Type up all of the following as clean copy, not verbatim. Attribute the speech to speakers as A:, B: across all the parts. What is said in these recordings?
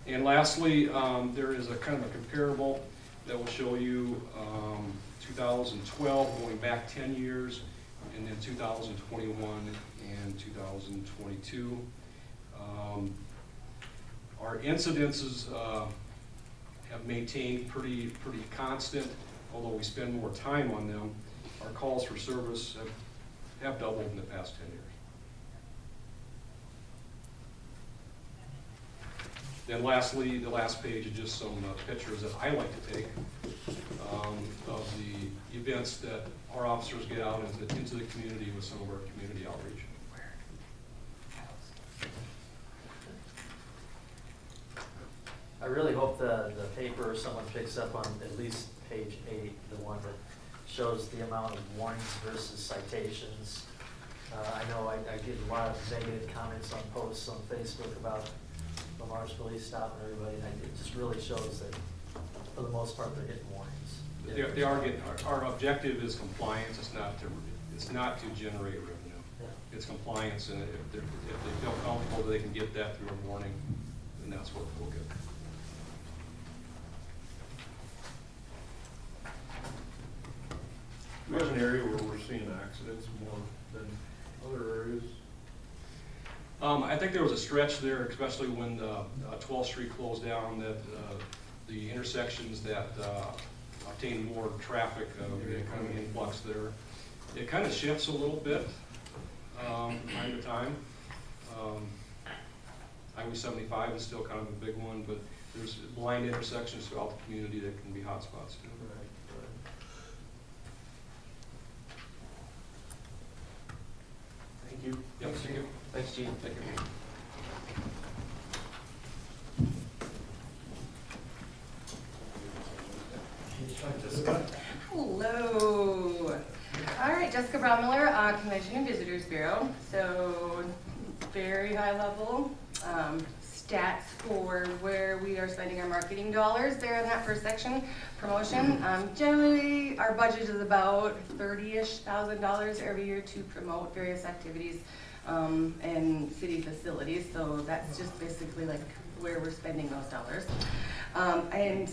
A: And lastly, there is a kind of a comparable that will show you 2012 going back 10 years, and then 2021 and 2022. Our incidences have maintained pretty constant, although we spend more time on them. Our calls for service have doubled in the past 10 years. Then lastly, the last page is just some pictures that I like to take of the events that our officers get out into the community with some of our community outreach.
B: I really hope the paper or someone picks up on at least page 8, the one that shows the amount of warnings versus citations. I know I get a lot of negative comments on posts on Facebook about the Mars police stop and everybody, and it just really shows that for the most part they're getting warnings.
A: They are getting, our objective is compliance. It's not to generate revenue.
B: Yeah.
A: It's compliance, and if they feel comfortable that they can get that through a warning, then that's what we'll get.
C: We have an area where we're seeing accidents more than other areas.
A: I think there was a stretch there, especially when 12th Street closed down, that the intersections that obtained more traffic, we had kind of an influx there. It kind of shifts a little bit time to time. Highway 75 is still kind of a big one, but there's blind intersections throughout the community that can be hot spots too.
C: Thank you.
A: Yep, thank you.
B: Thanks, Gene.
A: Thank you.
D: Hello. All right, Jessica Braumiller, Convention and Visitors Bureau. So very high level stats for where we are spending our marketing dollars there in that first section, promotion. Generally, our budget is about $30,000 every year to promote various activities and city facilities. So that's just basically like where we're spending those dollars. And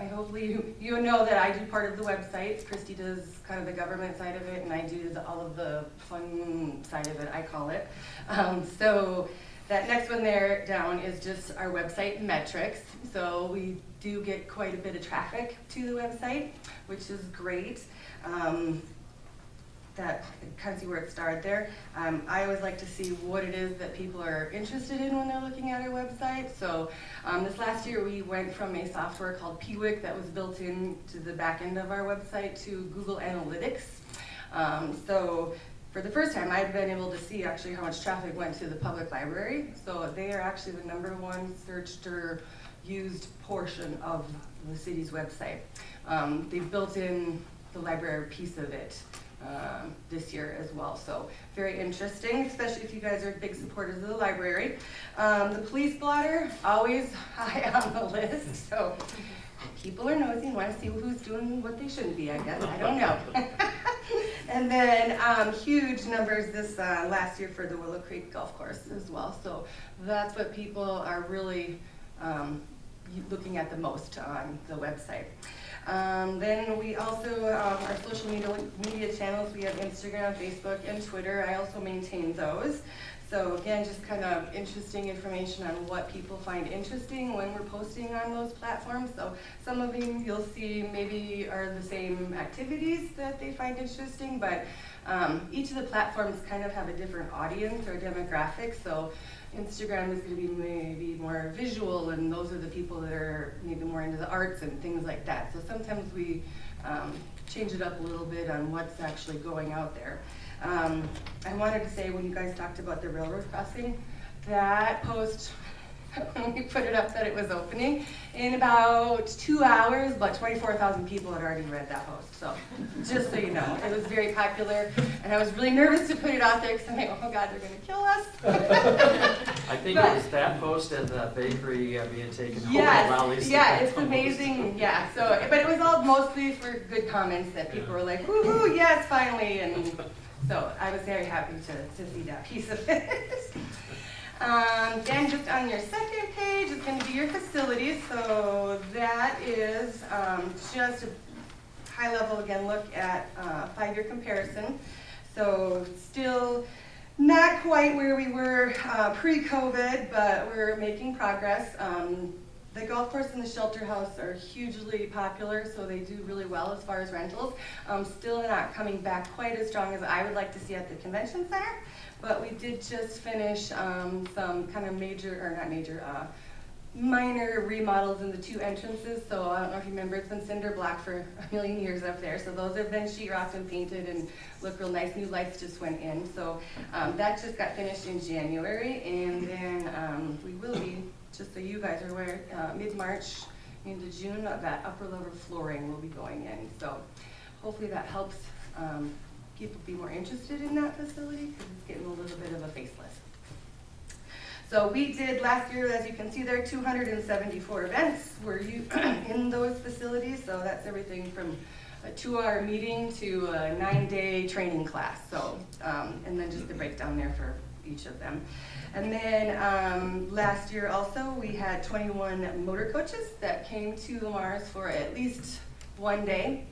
D: hopefully you know that I do part of the website. Christy does kind of the government side of it, and I do all of the fun side of it, I call it. So that next one there down is just our website metrics. So we do get quite a bit of traffic to the website, which is great. That kind of see where it started there. I always like to see what it is that people are interested in when they're looking at our website. So this last year we went from a software called Piwik that was built into the back end of our website to Google Analytics. So for the first time I've been able to see actually how much traffic went to the public library. So they are actually the #1 searched or used portion of the city's website. They've built in the library piece of it this year as well. So very interesting, especially if you guys are big supporters of the library. The police blotter, always high on the list. So people are nosy and want to see who's doing what they shouldn't be, I guess. I don't know. And then huge numbers this last year for the Willow Creek Golf Course as well. So that's what people are really looking at the most on the website. Then we also, our social media channels, we have Instagram, Facebook, and Twitter. I also maintain those. So again, just kind of interesting information on what people find interesting when we're posting on those platforms. So some of them you'll see maybe are the same activities that they find interesting, but each of the platforms kind of have a different audience or demographic. So Instagram is going to be maybe more visual, and those are the people that are maybe more into the arts and things like that. So sometimes we change it up a little bit on what's actually going out there. I wanted to say, when you guys talked about the railroad crossing, that post, when we put it up that it was opening, in about 2 hours, about 24,000 people had already read that post. So just so you know, it was very popular, and I was really nervous to put it out there because I'm like, oh God, they're going to kill us.
B: I think it was that post and the bakery being taken over.
D: Yes, yeah, it's amazing. Yeah, so, but it was all mostly for good comments that people were like, woohoo, yes, finally. And so I was very happy to see that piece of it. Then just on your second page is going to be see your facilities. So that is just a high level, again, look at 5-year comparison. So still not quite where we were pre-COVID, but we're making progress. The golf course and the shelter house are hugely popular, so they do really well as far as rentals. Still not coming back quite as strong as I would like to see at the convention center, but we did just finish some kind of minor remodels in the 2 entrances. So I don't know if you remember, it's been cinder block for a million years up there. So those have been sheetrocked and painted and look real nice. New lights just went in. So that just got finished in January, and then we will be, just so you guys are aware, mid-March into June, that upper level flooring will be going in. So hopefully that helps people be more interested in that facility, because it's getting a little bit of a facelift. So we did last year, as you can see there, 274 events were in those facilities. So that's everything from a 2-hour meeting to a 9-day training class. So, and then just the breakdown there for each of them. And then last year also, we had 21 motor coaches that came to Lamar's for at least 1 day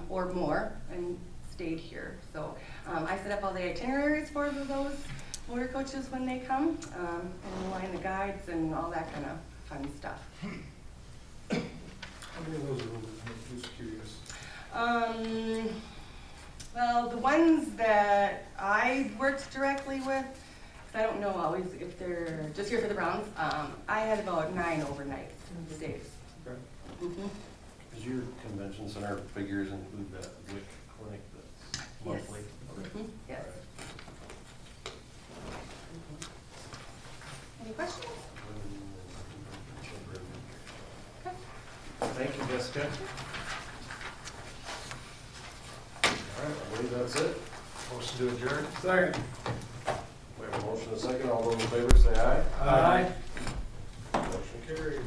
D: or more and stayed here. So I set up all the itineraries for those motor coaches when they come, and align the guides and all that kind of fun stuff.
C: How many of those are over? I'm just curious.
D: Well, the ones that I worked directly with, 'cause I don't know always if they're just here for the Browns, I had about 9 overnight stays.
C: Okay.
D: Mhm.
E: Does your convention center figures include that WIC clinic that's monthly? Okay.
D: Mhm. Yes. Any questions? Okay.
E: Thank you, Jessica. All right, I believe that's it.
C: Motion to adjourn? Second.
E: We have a motion and a second. All those in favor say aye.
C: Aye.
E: Motion carried.